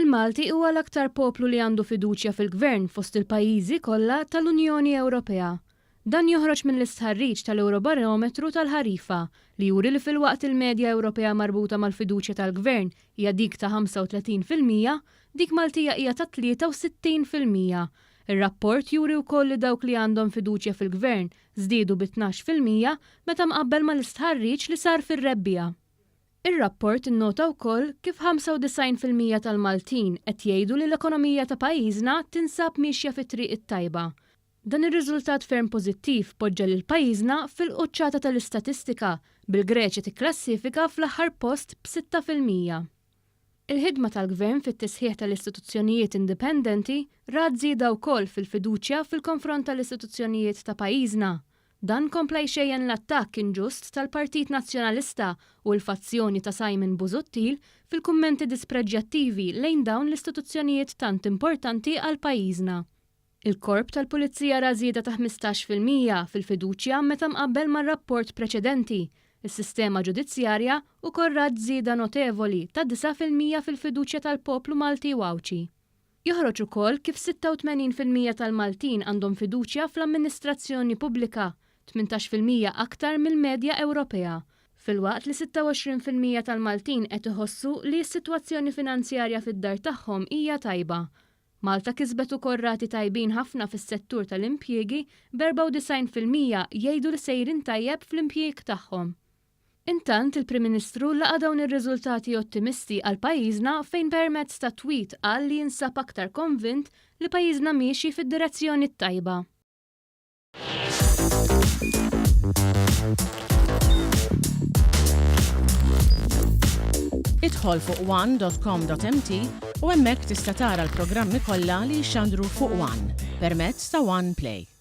Il-Malti huwa l-aktar poplu li għandu fiduċja fil-gvern fost il-pajjiżi kollha tal-Unjoni Ewropea. Dan joħroġ minn l-istħarriġ tal-Eurobarometru tal-ħarifa li juri li fil-waqt il-medja Ewropea marbuta mal-fiduċja tal-gvern hija dik ta' 35%, dik Maltija hija ta' 63%. Ir-rapport juri wkoll li dawk li għandhom fiduċja fil-gvern żdiedu bi 12% meta mqabbel mal-istħarriġ li sar fir-rebbija. Ir-rapport innota wkoll kif 95% tal-Maltin qed jgħidu li l-ekonomija ta' pajjiżna tinsab mixja fit-triq it-tajba. Dan ir-riżultat ferm pożittiv poġġa lil pajjiżna fil-quċċata tal-istatistika bil-Greċja tikklassifika fl-aħħar post b'6%. Il-ħidma tal-gvern fit-tisħiħ tal-istituzzjonijiet indipendenti rad żieda wkoll fil-fiduċja fil-konfront tal-istituzzjonijiet ta' pajjiżna. Dan kompla jxejjen l-attakk inġust tal-Partit Nazzjonalista u l-fazzjoni ta' Simon Busuttil fil-kummenti dispreġġjattivi lejn dawn l-istituzzjonijiet tant importanti għal pajjiżna. Il-korp tal-Pulizija ra żieda ta' 15% fil-fiduċja meta mqabbel mar-rapport preċedenti. Is-sistema ġudizzjarja wkoll rad żieda notevoli ta' 9% fil-fiduċja tal-poplu Malti wawċi. Joħroġ ukoll kif 86% tal-Maltin għandhom fiduċja fl-amministrazzjoni pubblika, 18% aktar mill-medja Ewropea. Fil-waqt li 26% tal-Maltin qed iħossu li s-sitwazzjoni finanzjarja fid-dar tagħhom hija tajba. Malta kisbet ukoll rati tajbin ħafna fis-settur tal-impjiegi b'94% jgħidu li sejrin tajjeb fl-impjieg tagħhom. Intant il-Prim Ministru laqa dawn ir-riżultati ottimisti għal pajjiżna fejn permezz ta' tweet qal li jinsab aktar konvint li pajjiżna miexi fid-direzzjoni tajba. Idħol fuq one.com.mt u hemmhekk tista' tara l-programmi kollha li jxandru fuq One permezz ta' One Play.